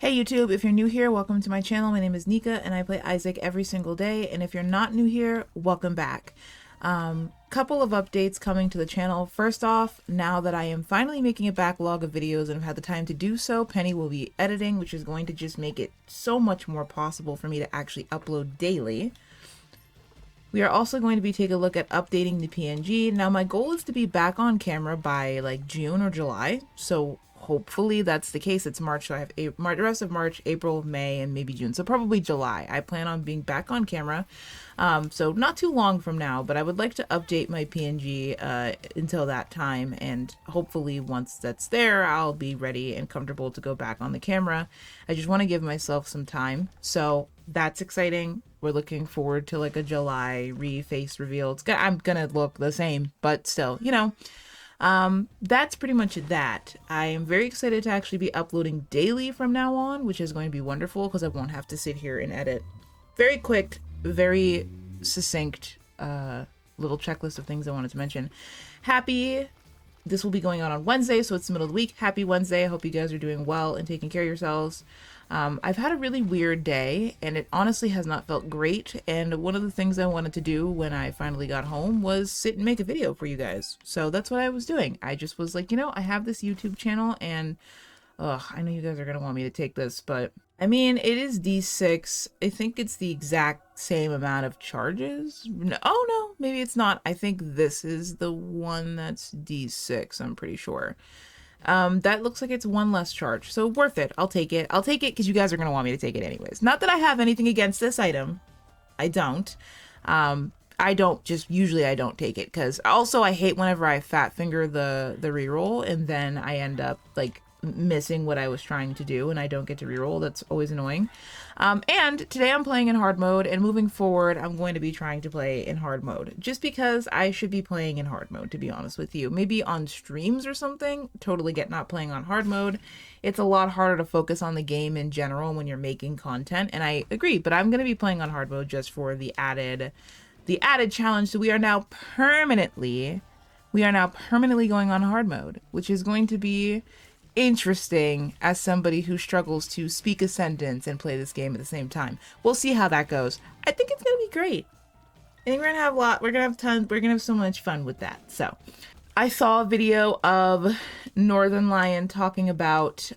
Hey YouTube, if you're new here, welcome to my channel. My name is Nika and I play Isaac every single day. And if you're not new here, welcome back. Couple of updates coming to the channel. First off, now that I am finally making a backlog of videos and have had the time to do so, Penny will be editing, which is going to just make it so much more possible for me to actually upload daily. We are also going to be taking a look at updating the PNG. Now my goal is to be back on camera by like June or July, so hopefully that's the case. It's March, so I have the rest of March, April, May, and maybe June, so probably July. I plan on being back on camera, so not too long from now, but I would like to update my PNG until that time, and hopefully once that's there, I'll be ready and comfortable to go back on the camera. I just want to give myself some time, so that's exciting. We're looking forward to like a July face reveal. I'm gonna look the same, but still, you know. That's pretty much that. I am very excited to actually be uploading daily from now on, which is going to be wonderful because I won't have to sit here and edit. Very quick, very succinct little checklist of things I wanted to mention. This will be going on Wednesday, so it's the middle of the week. Happy Wednesday. I hope you guys are doing well and taking care of yourselves. I've had a really weird day, and it honestly has not felt great. And one of the things I wanted to do when I finally got home was sit and make a video for you guys. So that's what I was doing. I just was like, you know, I have this YouTube channel, and I know you guys are going to want me to take this, but I mean, it is D6. I think it's the exact same amount of charges. No, oh no, maybe it's not. I think this is the one that's D6. I'm pretty sure. That looks like it's one less charge, so worth it. I'll take it. I'll take it because you guys are going to want me to take it anyways. Not that I have anything against this item. I don't. Usually I don't take it because also I hate whenever I fat finger the reroll and then I end up like missing what I was trying to do and I don't get to reroll. That's always annoying. And today I'm playing in hard mode, and moving forward I'm going to be trying to play in hard mode just because I should be playing in hard mode, to be honest with you. Maybe on streams or something. Totally get not playing on hard mode. It's a lot harder to focus on the game in general when you're making content, and I agree, but I'm going to be playing on hard mode just for the added challenge. So we are now permanently going on hard mode, which is going to be interesting as somebody who struggles to speak a sentence and play this game at the same time. We'll see how that goes. I think it's gonna be great. I think we're gonna have we're gonna have so much fun with that. So I saw a video of Northern Lion talking about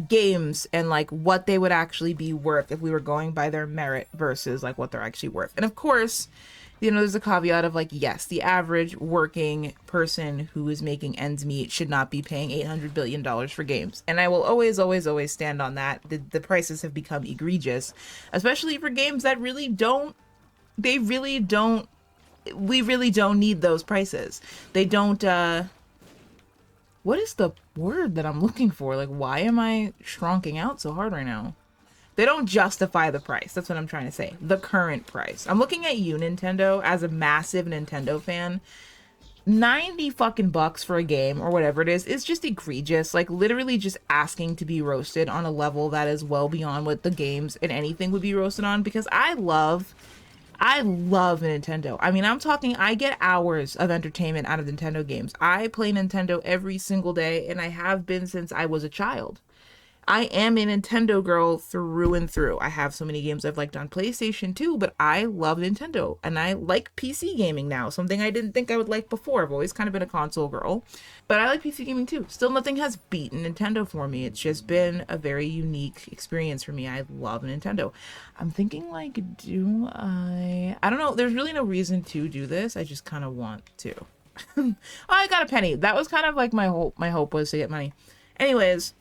games and like what they would actually be worth if we were going by their merit versus like what they're actually worth. And of course, you know, there's a caveat of like, yes, the average working person who is making ends meet should not be paying $800 billion for games. And I will always stand on that. The prices have become egregious, especially for games that we really don't need those prices. They don't, what is the word that I'm looking for? Like, why am I shronking out so hard right now? They don't justify the price. That's what I'm trying to say. The current price. I'm looking at you, Nintendo, as a massive Nintendo fan. 90 fucking bucks for a game or whatever it is just egregious. Like literally just asking to be roasted on a level that is well beyond what the games and anything would be roasted on, because I love Nintendo. I mean, I'm talking, I get hours of entertainment out of Nintendo games. I play Nintendo every single day, and I have been since I was a child. I am a Nintendo girl through and through. I have so many games I've liked on PlayStation too, but I love Nintendo, and I like PC gaming now, something I didn't think I would like before. I've always kind of been a console girl, but I like PC gaming too. Still, nothing has beaten Nintendo for me. It's just been a very unique experience for me. I love Nintendo. I'm thinking like, I don't know. There's really no reason to do this. I just kind of want to. Oh, I got a penny. That was kind of like my hope was to get money. Anyways,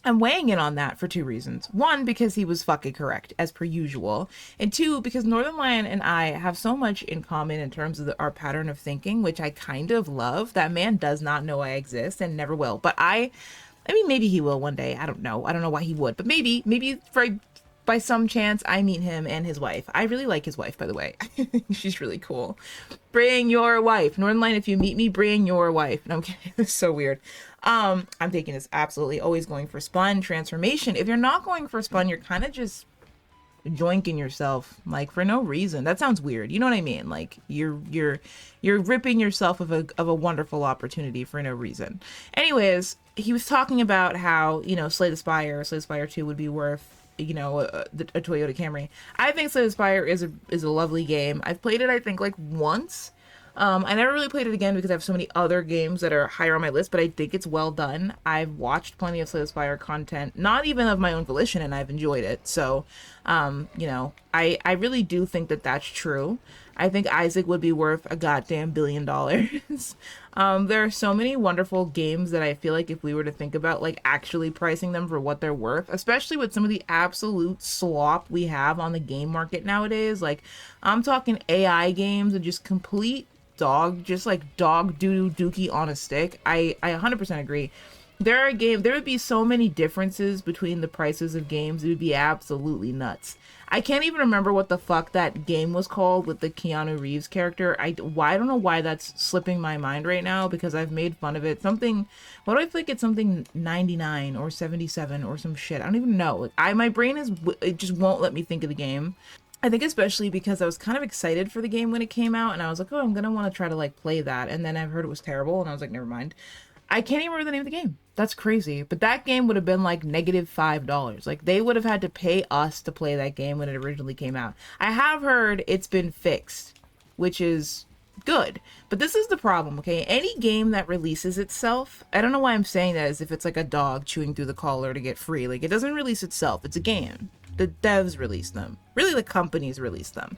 I'm weighing in on that for two reasons. One, because he was fucking correct, as per usual. And two, because Northern Lion and I have so much in common in terms of our pattern of thinking, which I kind of love. That man does not know I exist and never will. But I mean, maybe he will one day. I don't know. I don't know why he would. But maybe by some chance I meet him and his wife. I really like his wife, by the way. She's really cool. Bring your wife. Northern Lion, if you meet me, bring your wife. No, I'm kidding. It's so weird. I'm taking this absolutely always going for spun transformation. If you're not going for spun, you're kind of just joinking yourself like for no reason. That sounds weird. You know what I mean? Like you're ripping yourself of a wonderful opportunity for no reason. Anyways, he was talking about how, you know, Slay the Spire 2 would be worth, you know, a Toyota Camry. I think Slay the Spire is a lovely game. I've played it, I think, like once. I never really played it again because I have so many other games that are higher on my list, but I think it's well done. I've watched plenty of Slay the Spire content, not even of my own volition, and I've enjoyed it. So, you know, I really do think that that's true. I think Isaac would be worth a goddamn $1 billion. There are so many wonderful games that I feel like if we were to think about like actually pricing them for what they're worth, especially with some of the absolute slop we have on the game market nowadays, like I'm talking AI games and just complete dog, just like dog doo dookie on a stick. I 100% agree. There would be so many differences between the prices of games. It would be absolutely nuts. I can't even remember what the fuck that game was called with the Keanu Reeves character. I don't know why that's slipping my mind right now because I've made fun of it. Something, what do I think? It's something 99 or 77 or some shit. I don't even know. My brain it just won't let me think of the game. I think especially because I was kind of excited for the game when it came out and I was like, oh, I'm going to want to try to like play that. And then I've heard it was terrible and I was like, never mind. I can't even remember the name of the game. That's crazy. But that game would have been like -$5. Like they would have had to pay us to play that game when it originally came out. I have heard it's been fixed, which is good. But this is the problem, okay? Any game that releases itself, I don't know why I'm saying that as if it's like a dog chewing through the collar to get free. Like it doesn't release itself. It's a game. The devs release them. Really, the companies release them.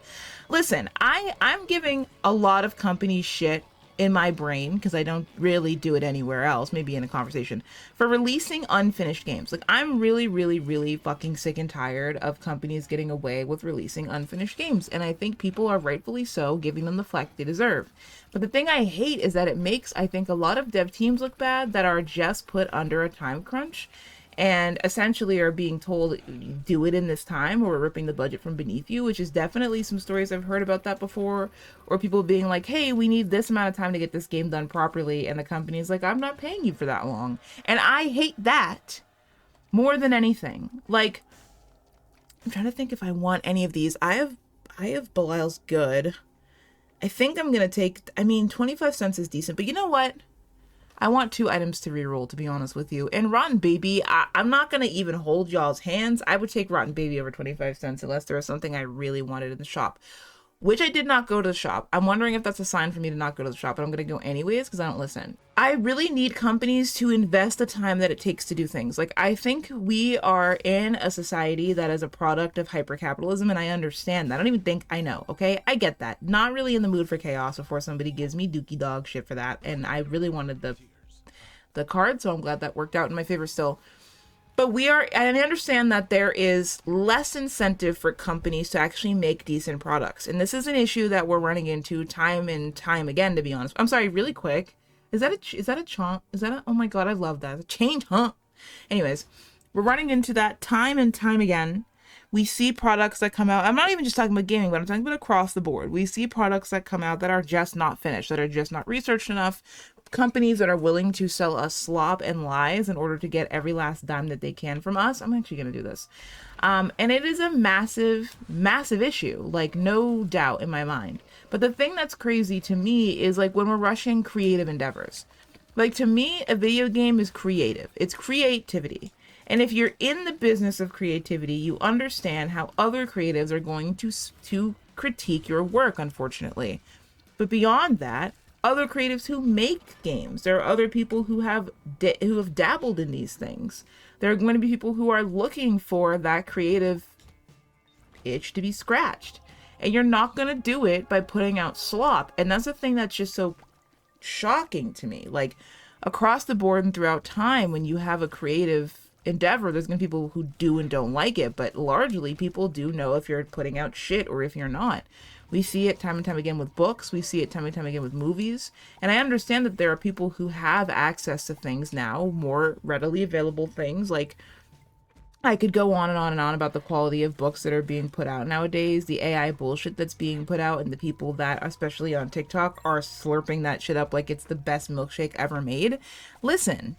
Listen, I'm giving a lot of companies shit in my brain, because I don't really do it anywhere else, maybe in a conversation, for releasing unfinished games. Like, I'm really, really, really fucking sick and tired of companies getting away with releasing unfinished games, and I think people are rightfully so giving them the flack they deserve. But the thing I hate is that it makes, I think, a lot of dev teams look bad that are just put under a time crunch, and essentially are being told, do it in this time or we're ripping the budget from beneath you, which is definitely some stories I've heard about that before, or people being like, hey, we need this amount of time to get this game done properly, and the company's like, I'm not paying you for that long. And I hate that more than anything. Like, I'm trying to think if I want any of these. I have Belial's Good. I think I'm gonna take, 25 cents is decent, but you know what? I want 2 items to reroll, to be honest with you. And Rotten Baby, I'm not going to even hold y'all's hands. I would take Rotten Baby over 25 cents unless there was something I really wanted in the shop, which I did not go to the shop. I'm wondering if that's a sign for me to not go to the shop, but I'm going to go anyways because I don't listen. I really need companies to invest the time that it takes to do things. Like, I think we are in a society that is a product of hypercapitalism, and I understand that. I don't even think I know, okay? I get that. Not really in the mood for chaos before somebody gives me dookie dog shit for that, and I really wanted the card, so I'm glad that worked out in my favor still. But I understand that there is less incentive for companies to actually make decent products. And this is an issue that we're running into time and time again, to be honest. I'm sorry, really quick. Is that a chomp? Oh my God, I love that. A change, huh? Anyways, we're running into that time and time again. We see products that come out. I'm not even just talking about gaming, but I'm talking about across the board. We see products that come out that are just not finished, that are just not researched enough. Companies that are willing to sell us slop and lies in order to get every last dime that they can from us. I'm actually going to do this. And it is a massive, massive issue, like no doubt in my mind. But the thing that's crazy to me is like when we're rushing creative endeavors. Like to me, a video game is creative. It's creativity. And if you're in the business of creativity, you understand how other creatives are going to critique your work, unfortunately. But beyond that, other creatives who make games. There are other people who have dabbled in these things. There are going to be people who are looking for that creative itch to be scratched. And you're not going to do it by putting out slop. And that's the thing that's just so shocking to me. Like, across the board and throughout time, when you have a creative endeavor, there's going to be people who do and don't like it. But largely, people do know if you're putting out shit or if you're not. We see it time and time again with books. We see it time and time again with movies. And I understand that there are people who have access to things now, more readily available things. Like, I could go on and on and on about the quality of books that are being put out nowadays, the AI bullshit that's being put out, and the people that, especially on TikTok, are slurping that shit up like it's the best milkshake ever made. Listen,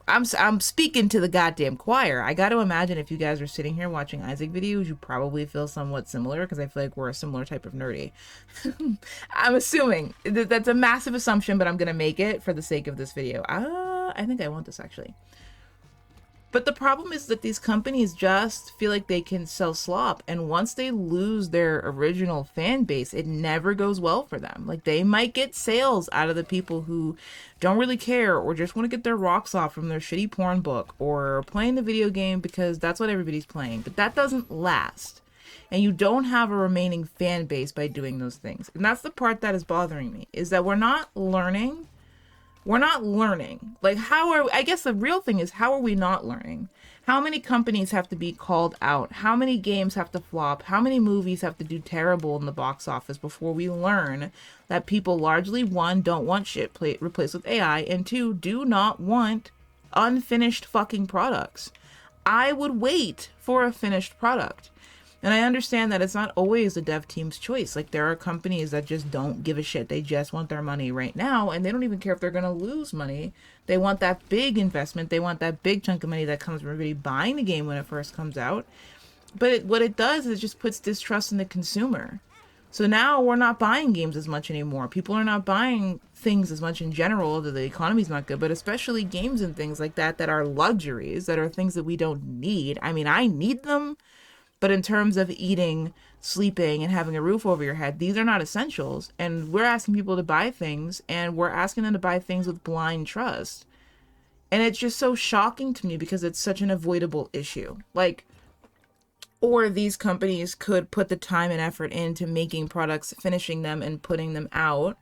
I'm speaking to the goddamn choir. I got to imagine if you guys are sitting here watching Isaac videos, you probably feel somewhat similar because I feel like we're a similar type of nerdy. I'm assuming that's a massive assumption, but I'm gonna make it for the sake of this video. I think I want this actually. But the problem is that these companies just feel like they can sell slop, and once they lose their original fan base, it never goes well for them. Like, they might get sales out of the people who don't really care or just want to get their rocks off from their shitty porn book or playing the video game because that's what everybody's playing. But that doesn't last. And you don't have a remaining fan base by doing those things. And that's the part that is bothering me, is that we're not learning. We're not learning. Like, I guess the real thing is, how are we not learning? How many companies have to be called out? How many games have to flop? How many movies have to do terrible in the box office before we learn that people largely, one, don't want shit replaced with AI, and two, do not want unfinished fucking products. I would wait for a finished product. And I understand that it's not always the dev team's choice. Like, there are companies that just don't give a shit. They just want their money right now, and they don't even care if they're going to lose money. They want that big investment. They want that big chunk of money that comes from everybody buying the game when it first comes out. But what it does is it just puts distrust in the consumer. So now we're not buying games as much anymore. People are not buying things as much in general, although the economy's not good, but especially games and things like that are luxuries, that are things that we don't need. I mean, I need them. But in terms of eating, sleeping, and having a roof over your head, these are not essentials. And we're asking people to buy things, and we're asking them to buy things with blind trust. And it's just so shocking to me because it's such an avoidable issue. Like, or these companies could put the time and effort into making products, finishing them, and putting them out.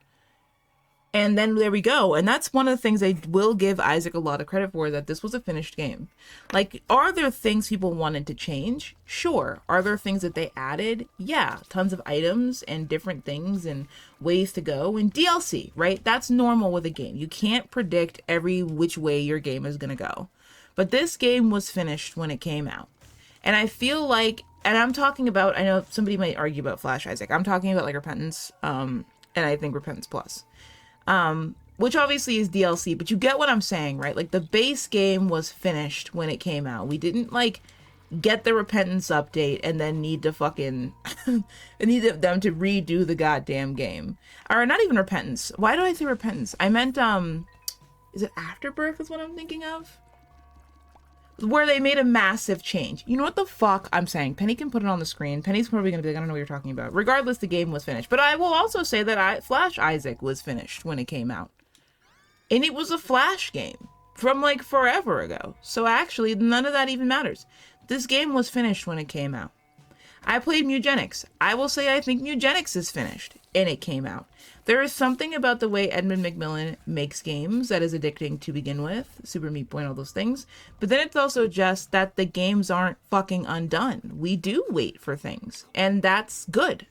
And then there we go. And that's one of the things I will give Isaac a lot of credit for, that this was a finished game. Like, are there things people wanted to change? Sure. Are there things that they added? Yeah. Tons of items and different things and ways to go. And DLC, right? That's normal with a game. You can't predict every which way your game is going to go. But this game was finished when it came out. And I feel like, and I'm talking about, I know somebody might argue about Flash Isaac. I'm talking about like Repentance, and I think Repentance Plus. Which obviously is DLC, but you get what I'm saying, right? Like, the base game was finished when it came out. We didn't like get the Repentance update and then need to fucking need them to redo the goddamn game. Or not even Repentance. Why do I say Repentance? I meant is it Afterbirth is what I'm thinking of? Where they made a massive change. You know what the fuck I'm saying? Penny can put it on the screen. Penny's probably going to be like, I don't know what you're talking about. Regardless, the game was finished. But I will also say that Flash Isaac was finished when it came out. And it was a Flash game from like forever ago. So actually, none of that even matters. This game was finished when it came out. I played Mugenics. I will say I think Mugenics is finished. And it came out. There is something about the way Edmund McMillan makes games that is addicting to begin with. Super Meat Boy and all those things. But then it's also just that the games aren't fucking undone. We do wait for things. And that's good.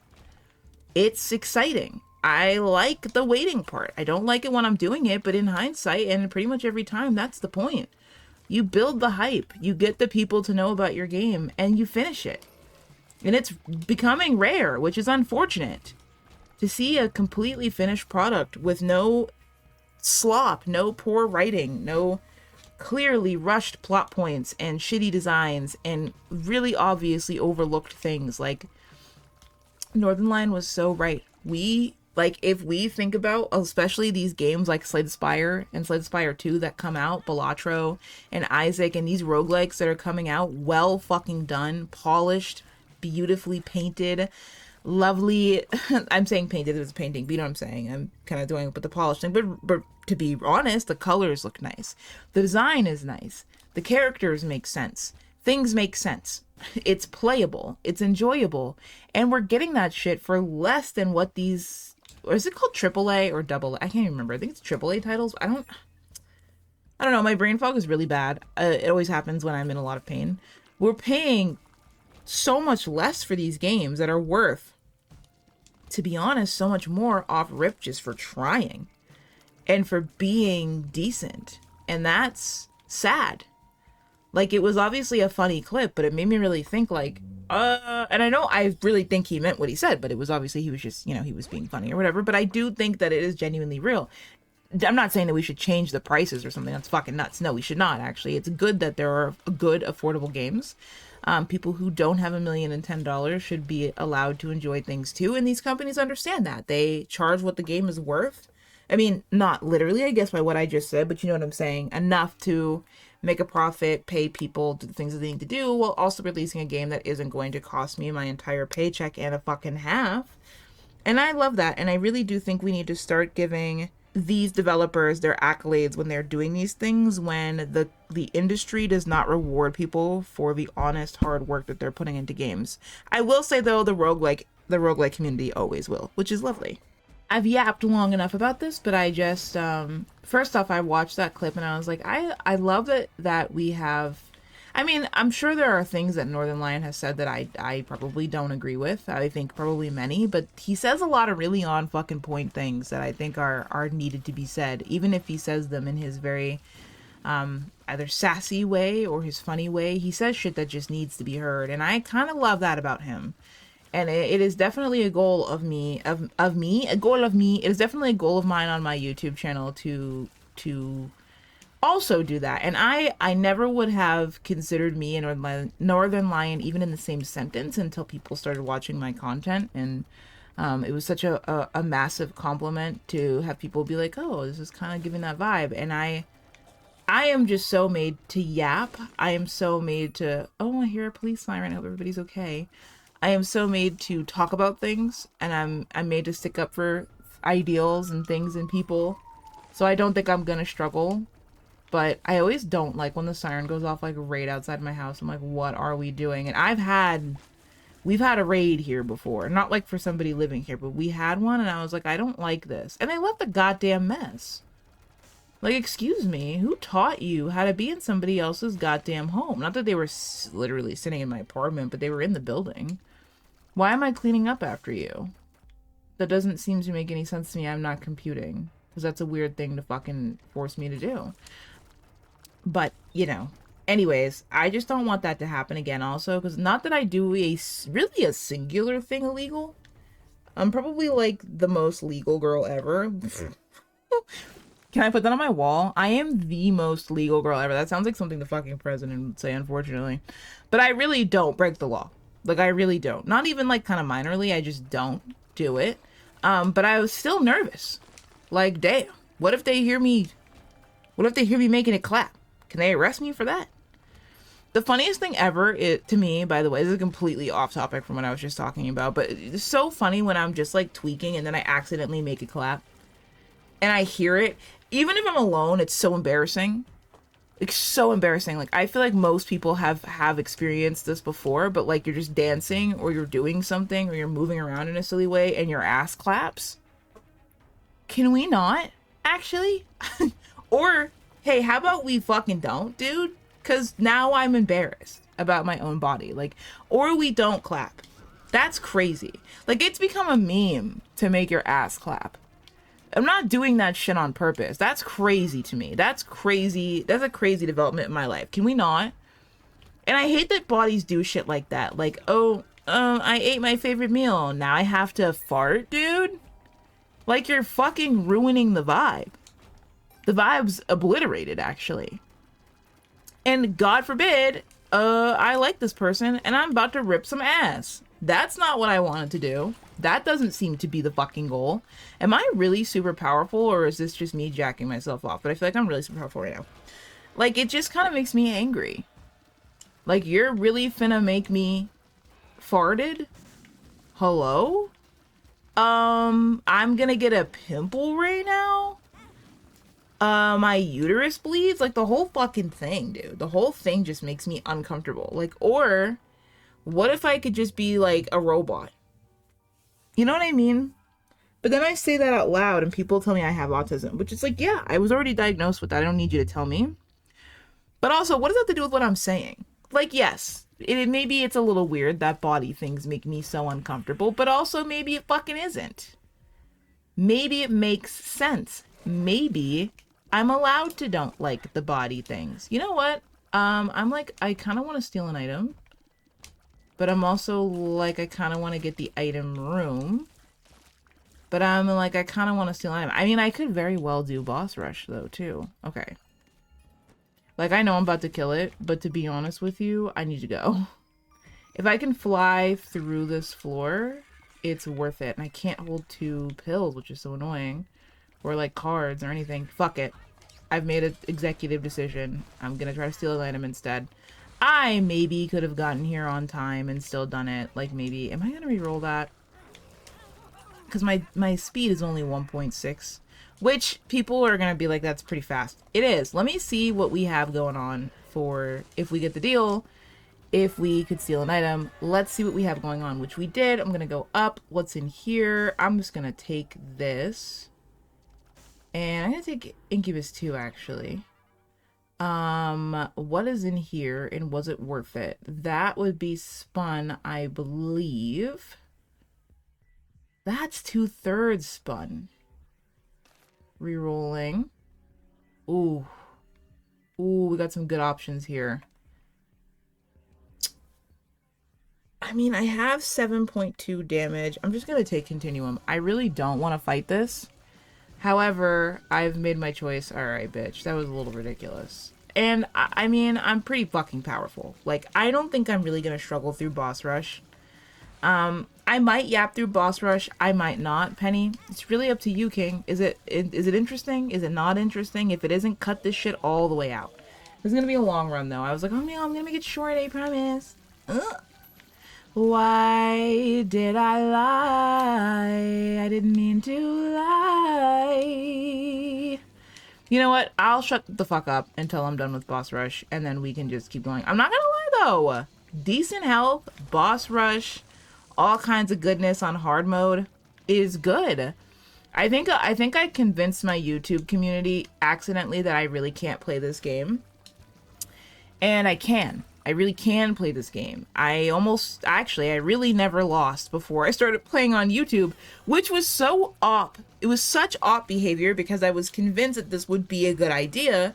It's exciting. I like the waiting part. I don't like it when I'm doing it, but in hindsight, and pretty much every time, that's the point. You build the hype. You get the people to know about your game, and you finish it. And it's becoming rare, which is unfortunate. To see a completely finished product with no slop, no poor writing, no clearly rushed plot points and shitty designs and really obviously overlooked things. Like, Northern Lion was so right. If we think about, especially these games like Slay the Spire and Slay the Spire 2 that come out, Balatro and Isaac, and these roguelikes that are coming out, well fucking done, polished, beautifully painted, lovely. I'm saying painted, it was a painting, but you know what I'm saying. I'm kind of doing it with the polish thing. But to be honest, the colors look nice. The design is nice. The characters make sense. Things make sense. It's playable. It's enjoyable. And we're getting that shit for less than what these... Or is it called AAA or double A? I can't even remember. I think it's AAA titles. I don't know. My brain fog is really bad. It always happens when I'm in a lot of pain. We're paying so much less for these games that are worth, to be honest, so much more off rip just for trying and for being decent. And that's sad. Like, it was obviously a funny clip, but it made me really think, like, and I know I really think he meant what he said, but it was obviously he was just, he was being funny or whatever. But I do think that it is genuinely real. I'm not saying that we should change the prices or something. That's fucking nuts. No, we should not, actually. It's good that there are good, affordable games. People who don't have $1,010,000 should be allowed to enjoy things too. And these companies understand that. They charge what the game is worth. I mean, not literally, I guess, by what I just said, but you know what I'm saying. Enough to make a profit, pay people, do the things that they need to do, while also releasing a game that isn't going to cost me my entire paycheck and a fucking half. And I love that. And I really do think we need to start giving these developers their accolades when they're doing these things, when the industry does not reward people for the honest hard work that they're putting into games. I will say though, the roguelike community always will, which is lovely. I've yapped long enough about this, but I just first off, I watched that clip and I was like, I love that we have, I mean, I'm sure there are things that Northern Lion has said that I probably don't agree with. I think probably many, but he says a lot of really on fucking point things that I think are needed to be said, even if he says them in his very either sassy way or his funny way. He says shit that just needs to be heard, and I kind of love that about him. And it is definitely a goal of me. It is definitely a goal of mine on my YouTube channel to also do that. And I never would have considered me and Northern Lion even in the same sentence until people started watching my content. And it was such a massive compliment to have people be like, oh, this is kind of giving that vibe. And I am just so made to yap. I am so made to, oh, I hear a police siren. I hope everybody's okay. I am so made to talk about things, and I'm made to stick up for ideals and things and people. So I don't think I'm gonna struggle, but I always don't like when the siren goes off like right outside my house. I'm like, what are we doing? And we've had a raid here before, not like for somebody living here, but we had one, and I was like, I don't like this. And they left a goddamn mess. Like, excuse me, who taught you how to be in somebody else's goddamn home? Not that they were literally sitting in my apartment, but they were in the building. Why am I cleaning up after you? That doesn't seem to make any sense to me. I'm not computing. Because that's a weird thing to fucking force me to do. But, you know. Anyways, I just don't want that to happen again also. Because not that I do really a singular thing illegal. I'm probably like the most legal girl ever. Can I put that on my wall? I am the most legal girl ever. That sounds like something the fucking president would say, unfortunately. But I really don't break the law. Like, I really don't. Not even, like, kind of minorly. I just don't do it. But I was still nervous. Like, damn. What if they hear me making it clap? Can they arrest me for that? The funniest thing ever, to me, by the way, this is completely off topic from what I was just talking about, but it's so funny when I'm just, like, tweaking and then I accidentally make it clap. And I hear it. Even if I'm alone, it's so embarrassing. It's so embarrassing. Like, I feel like most people have experienced this before, but like you're just dancing or you're doing something or you're moving around in a silly way and your ass claps. Can we not, actually? Or, hey, how about we fucking don't, dude? Because now I'm embarrassed about my own body. Like, or we don't clap. That's crazy. Like, it's become a meme to make your ass clap. I'm not doing that shit on purpose. That's crazy to me. That's crazy. That's a crazy development in my life. Can we not? And I hate that bodies do shit like that. Like, oh, I ate my favorite meal. Now I have to fart, dude? Like, you're fucking ruining the vibe. The vibe's obliterated, actually. And God forbid, I like this person and I'm about to rip some ass. That's not what I wanted to do. That doesn't seem to be the fucking goal. Am I really super powerful, or is this just me jacking myself off? But I feel like I'm really super powerful right now. Like, it just kind of makes me angry. Like, you're really finna make me farted? Hello? I'm gonna get a pimple right now? My uterus bleeds? Like, the whole fucking thing, dude. The whole thing just makes me uncomfortable. Like, or what if I could just be like a robot? You know what I mean? But then I say that out loud and people tell me I have autism, which is like, yeah, I was already diagnosed with that. I don't need you to tell me. But also, what does that have to do with what I'm saying? Like, yes, maybe it's a little weird that body things make me so uncomfortable, but also maybe it fucking isn't. Maybe it makes sense. Maybe I'm allowed to don't like the body things. You know what? I'm like, I kind of want to steal an item. But I'm also like, I kind of want to get the item room. But I'm like, I kind of want to steal an item. I mean, I could very well do boss rush, though, too. Okay. Like, I know I'm about to kill it, but to be honest with you, I need to go. If I can fly through this floor, it's worth it. And I can't hold 2 pills, which is so annoying. Or, like, cards or anything. Fuck it. I've made an executive decision. I'm gonna try to steal an item instead. I maybe could have gotten here on time and still done it. Like, maybe... Am I gonna re-roll that? Because my speed is only 1.6. Which people are gonna be like, that's pretty fast. It is. Let me see what we have going on for if we get the deal. If we could steal an item. Let's see what we have going on, which we did. I'm gonna go up. What's in here? I'm just gonna take this. And I'm gonna take Incubus too, actually. What is in here and was it worth it? That would be spun, I believe. That's 2/3 spun. Rerolling. Ooh. Ooh, we got some good options here. I mean, I have 7.2 damage. I'm just gonna take Continuum. I really don't want to fight this. However, I've made my choice. Alright, bitch. That was a little ridiculous. And, I mean, I'm pretty fucking powerful. Like, I don't think I'm really gonna struggle through boss rush. I might yap through boss rush. I might not, Penny. It's really up to you, King. Is it interesting? Is it not interesting? If it isn't, cut this shit all the way out. It's gonna be a long run, though. I was like, oh, no, I'm gonna make it short, I promise. Why did I lie? I didn't mean to lie. You know what? I'll shut the fuck up until I'm done with boss rush, and then we can just keep going. I'm not gonna lie, though. Decent health, boss rush, all kinds of goodness on hard mode is good. I think I convinced my YouTube community accidentally that I really can't play this game. And I can. I really can play this game. I really never lost before I started playing on YouTube, which was so op. It was such op behavior because I was convinced that this would be a good idea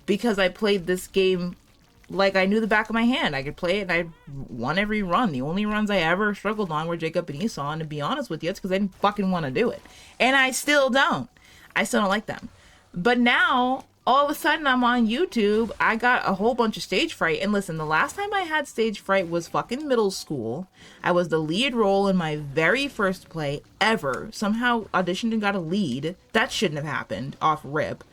because I played this game like I knew the back of my hand. I could play it and I won every run. The only runs I ever struggled on were Jacob and Esau, and to be honest with you, it's because I didn't fucking want to do it. And I still don't. I still don't like them. But now... all of a sudden, I'm on YouTube. I got a whole bunch of stage fright. And listen, the last time I had stage fright was fucking middle school. I was the lead role in my very first play ever. Somehow auditioned and got a lead. That shouldn't have happened off rip.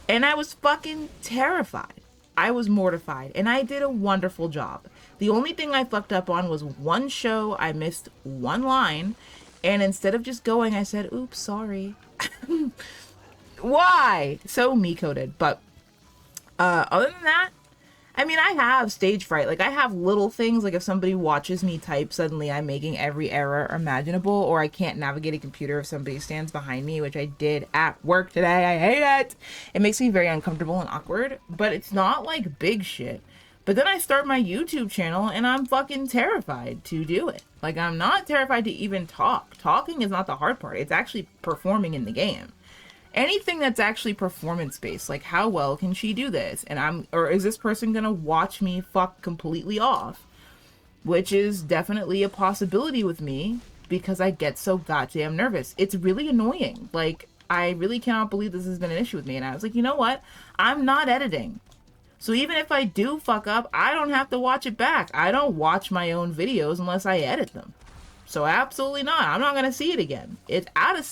And I was fucking terrified. I was mortified. And I did a wonderful job. The only thing I fucked up on was one show. I missed one line. And instead of just going, I said, oops, sorry. Why? So me-coded. But other than that, I mean, I have stage fright. Like, I have little things. Like, if somebody watches me type, suddenly I'm making every error imaginable. Or I can't navigate a computer if somebody stands behind me, which I did at work today. I hate it. It makes me very uncomfortable and awkward. But it's not, like, big shit. But then I start my YouTube channel, and I'm fucking terrified to do it. Like, I'm not terrified to even talk. Talking is not the hard part. It's actually performing in the game. Anything that's actually performance-based, like how well can she do this? Or is this person gonna watch me fuck completely off? Which is definitely a possibility with me because I get so goddamn nervous. It's really annoying. Like, I really cannot believe this has been an issue with me. And I was like, you know what? I'm not editing. So even if I do fuck up, I don't have to watch it back. I don't watch my own videos unless I edit them. So absolutely not. I'm not gonna see it again. It's out of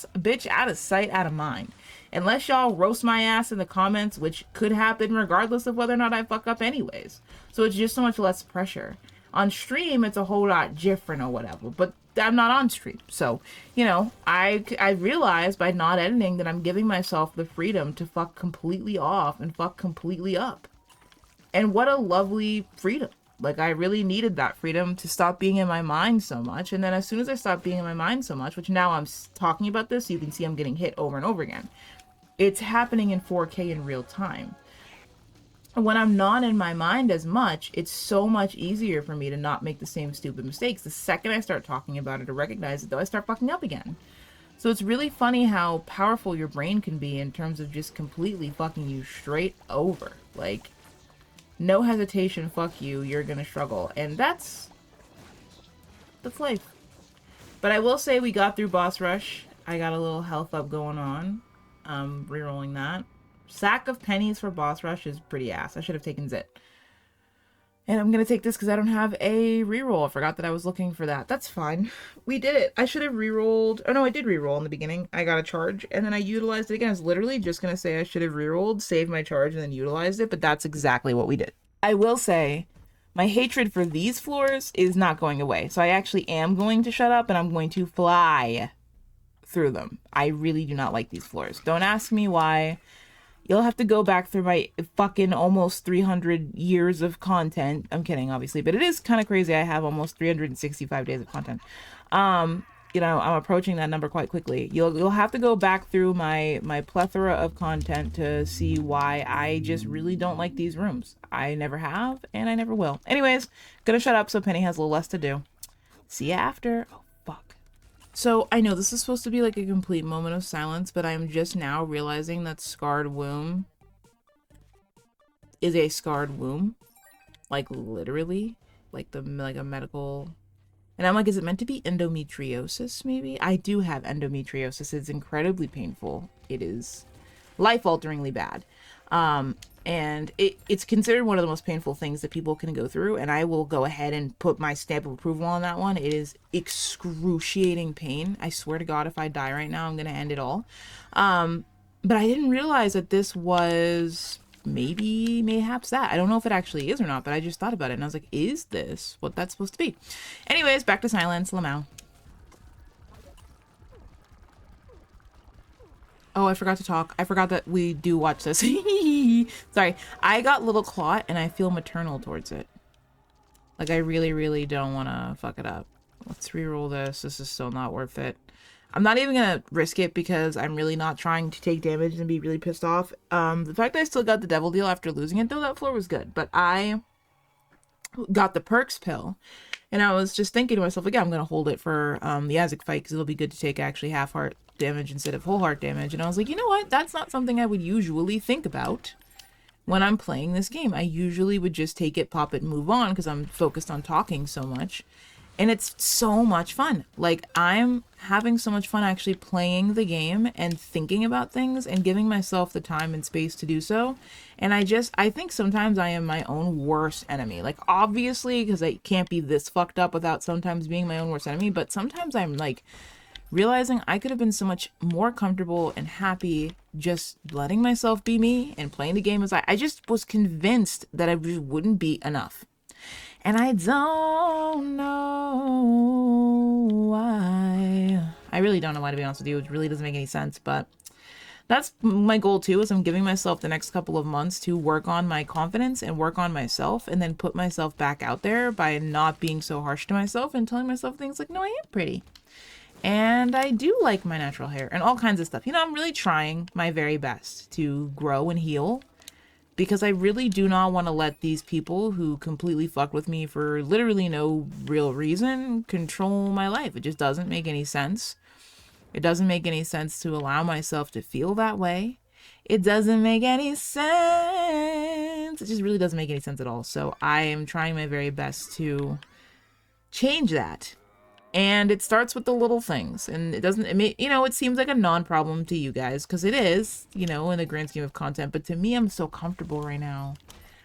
sight, out of mind. Unless y'all roast my ass in the comments, which could happen regardless of whether or not I fuck up anyways. So it's just so much less pressure. On stream, it's a whole lot different or whatever, but I'm not on stream. So, you know, I realized by not editing that I'm giving myself the freedom to fuck completely off and fuck completely up. And what a lovely freedom. Like, I really needed that freedom to stop being in my mind so much. And then as soon as I stopped being in my mind so much, which now I'm talking about this, so you can see I'm getting hit over and over again. It's happening in 4K in real time. And when I'm not in my mind as much, it's so much easier for me to not make the same stupid mistakes. The second I start talking about it or recognize it, though, I start fucking up again. So it's really funny how powerful your brain can be in terms of just completely fucking you straight over. Like, no hesitation, fuck you, you're gonna struggle. And that's life. But I will say we got through boss rush. I got a little health up going on. Rerolling that. Sack of pennies for boss rush is pretty ass. I should have taken Zit. And I'm going to take this because I don't have a reroll. I forgot that I was looking for that. That's fine. We did it. I should have rerolled. Oh, no, I did reroll in the beginning. I got a charge, and then I utilized it again. I was literally just going to say I should have rerolled, saved my charge, and then utilized it, but that's exactly what we did. I will say my hatred for these floors is not going away. So I actually am going to shut up, and I'm going to fly through them. I really do not like these floors. Don't ask me why. You'll have to go back through my fucking almost 300 years of content. I'm kidding, obviously, but it is kind of crazy. I have almost 365 days of content. You know, I'm approaching that number quite quickly. You'll have to go back through my plethora of content to see why I just really don't like these rooms. I never have, and I never will. Anyways, gonna shut up so Penny has a little less to do. See ya after. Oh, fuck. So I know this is supposed to be like a complete moment of silence, but I'm just now realizing that scarred womb is a scarred womb. Like literally. Like a medical. And I'm like, is it meant to be endometriosis maybe? I do have endometriosis. It's incredibly painful. It is life-alteringly bad. And it's considered one of the most painful things that people can go through, and I will go ahead and put my stamp of approval on that one. It is excruciating pain. I swear to God, if I die right now, I'm going to end it all. But I didn't realize that this was mayhaps that. I don't know if it actually is or not, but I just thought about it, and I was like, is this what that's supposed to be? Anyways, back to silence. Lamau. Oh, I forgot to talk. I forgot that we do watch this. Sorry. I got Little Clot, and I feel maternal towards it. Like, I really, really don't want to fuck it up. Let's reroll this. This is still not worth it. I'm not even going to risk it because I'm really not trying to take damage and be really pissed off. The fact that I still got the Devil Deal after losing it, though, that floor was good. But I got the Perks pill, and I was just thinking to myself, again, I'm going to hold it for the Isaac fight because it'll be good to take actually half heart damage instead of whole heart damage. And I was like, you know what? That's not something I would usually think about when I'm playing this game. I usually would just take it, pop it, and move on because I'm focused on talking so much. And it's so much fun. Like, I'm having so much fun actually playing the game and thinking about things and giving myself the time and space to do so. And I think sometimes I am my own worst enemy. Like, obviously, because I can't be this fucked up without sometimes being my own worst enemy. But sometimes I'm like realizing I could have been so much more comfortable and happy just letting myself be me and playing the game as I just was convinced that I just wouldn't be enough. And I don't know why. I really don't know why, to be honest with you. It really doesn't make any sense, but that's my goal too, is I'm giving myself the next couple of months to work on my confidence and work on myself and then put myself back out there by not being so harsh to myself and telling myself things like, no, I am pretty. And I do like my natural hair and all kinds of stuff. You know, I'm really trying my very best to grow and heal because I really do not want to let these people who completely fucked with me for literally no real reason control my life. It just doesn't make any sense. It doesn't make any sense to allow myself to feel that way. It doesn't make any sense. It just really doesn't make any sense at all. So I am trying my very best to change that. And it starts with the little things, and it seems like a non-problem to you guys, because it is, in the grand scheme of content, but to me, I'm so comfortable right now.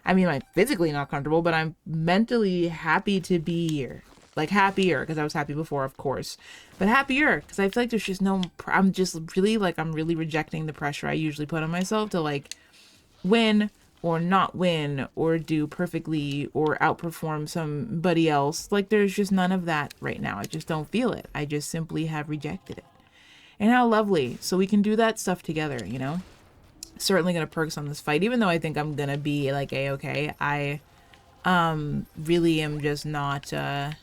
I mean, I'm physically not comfortable, but I'm mentally happy to be here. Like, happier, because I was happy before, of course, but happier, because I feel like there's just I'm really rejecting the pressure I usually put on myself to, like, win or not win or do perfectly or outperform somebody else. Like, there's just none of that right now. I just don't feel it. I just simply have rejected it. And how lovely. So we can do that stuff together, Certainly gonna perks on this fight, even though I think I'm gonna be like A-okay. I really am just not to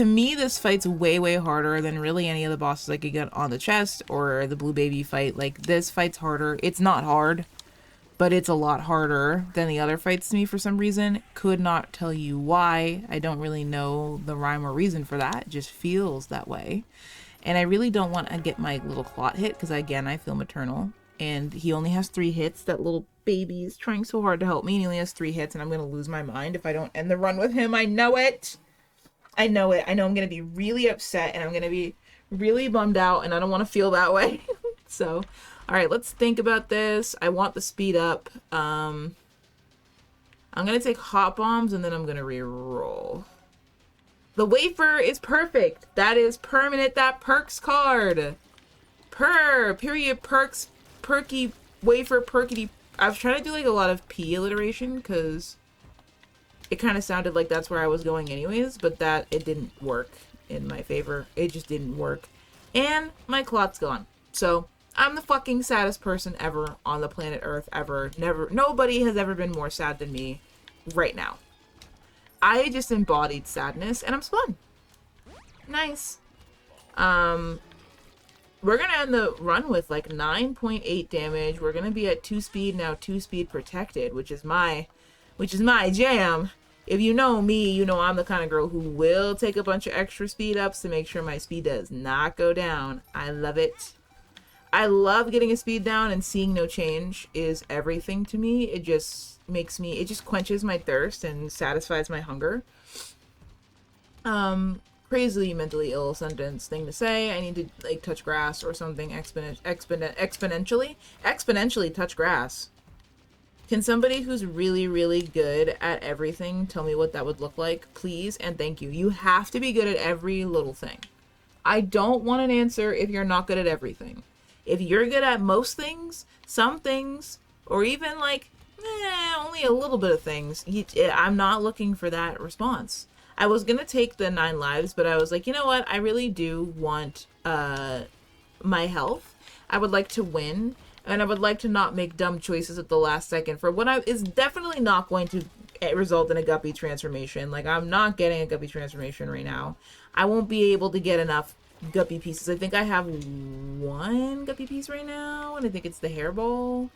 me, this fight's way harder than really any of the bosses I could get on the chest or the blue baby fight. Like, this fight's harder. It's not hard, but it's a lot harder than the other fights to me for some reason. Could not tell you why. I don't really know the rhyme or reason for that. It just feels that way. And I really don't want to get my little Clot hit, because again, I feel maternal. And he only has 3 hits. That little baby is trying so hard to help me, and he only has 3 hits, and I'm going to lose my mind if I don't end the run with him. I know it! I know it. I know I'm going to be really upset and I'm going to be really bummed out and I don't want to feel that way. So, all right, let's think about this. I want the speed up. I'm going to take hot bombs and then I'm going to re-roll. The wafer is perfect. That is permanent. That perks card. Period perks perky wafer perkity. I was trying to do like a lot of P alliteration because it kind of sounded like that's where I was going anyways, but that it didn't work in my favor. It just didn't work. And my clot's gone. So I'm the fucking saddest person ever on the planet Earth ever. Never, nobody has ever been more sad than me right now. I just embodied sadness and I'm spun. Nice. We're gonna end the run with like 9.8 damage. We're gonna be at 2 speed now, 2 speed protected, which is my jam. If you know me, you know I'm the kind of girl who will take a bunch of extra speed ups to make sure my speed does not go down. I love it. I love getting a speed down and seeing no change is everything to me. It just makes me, it just quenches my thirst and satisfies my hunger. Crazily mentally ill sentence thing to say. I need to like touch grass or something exponentially touch grass. Can somebody who's really, really good at everything tell me what that would look like, please? And thank you. You have to be good at every little thing. I don't want an answer if you're not good at everything. If you're good at most things, some things, or even like, only a little bit of things, I'm not looking for that response. I was going to take the 9 lives, but I was like, you know what? I really do want my health. I would like to win. And I would like to not make dumb choices at the last second for what is definitely not going to result in a guppy transformation. Like, I'm not getting a guppy transformation right now. I won't be able to get enough guppy pieces. I think I have 1 guppy piece right now, and I think it's the hairball.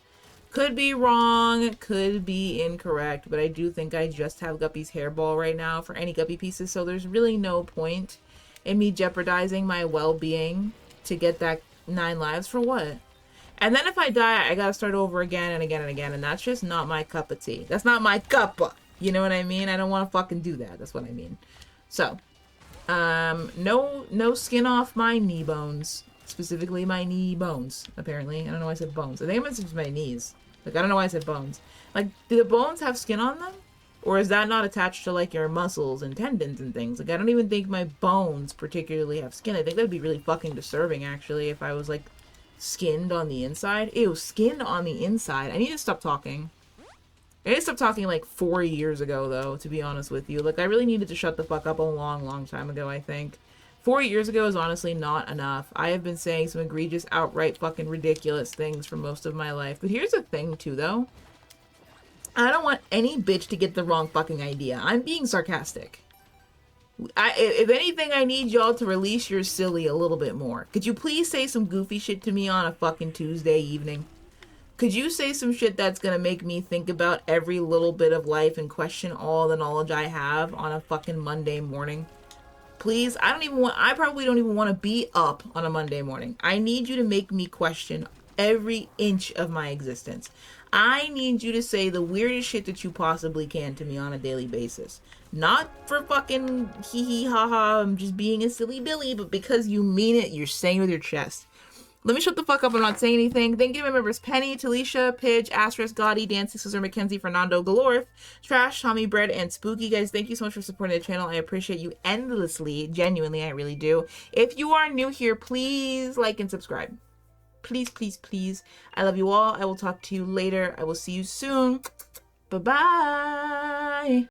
Could be wrong, could be incorrect, but I do think I just have Guppy's hairball right now for any guppy pieces, so there's really no point in me jeopardizing my well-being to get that 9 lives for what? And then if I die, I gotta start over again and again and again, and that's just not my cup of tea. That's not my cuppa. You know what I mean? I don't want to fucking do that. That's what I mean. So, no skin off my knee bones. Specifically my knee bones, apparently. I don't know why I said bones. I think I meant just my knees. Like, I don't know why I said bones. Like, do the bones have skin on them? Or is that not attached to, like, your muscles and tendons and things? Like, I don't even think my bones particularly have skin. I think that'd be really fucking disturbing, actually, if I was, like, skinned on the inside. Ew, skinned on the inside. I need to stop talking. I need to stop talking like 4 years ago, though, to be honest with you. Like, I really needed to shut the fuck up a long time ago, I think. 4 years ago is honestly not enough. I have been saying some egregious, outright fucking ridiculous things for most of my life. But here's the thing, too, though. I don't want any bitch to get the wrong fucking idea. I'm being sarcastic. If anything, I need y'all to release your silly a little bit more. Could you please say some goofy shit to me on a fucking Tuesday evening? Could you say some shit that's gonna make me think about every little bit of life and question all the knowledge I have on a fucking Monday morning? Please, I probably don't even want to be up on a Monday morning. I need you to make me question every inch of my existence. I need you to say the weirdest shit that you possibly can to me on a daily basis. Not for fucking hee ha ha, I'm just being a silly Billy, but because you mean it, you're saying it with your chest. Let me shut the fuck up. I'm not saying anything. Thank you to my members Penny, Talisha, Pidge, Asterisk, Gotti, Dancy, Scissor, Mackenzie, Fernando, Galorth, Trash, Tommy, Bread, and Spooky. Guys, thank you so much for supporting the channel. I appreciate you endlessly. Genuinely, I really do. If you are new here, please like and subscribe. Please, please, please. I love you all. I will talk to you later. I will see you soon. Bye-bye.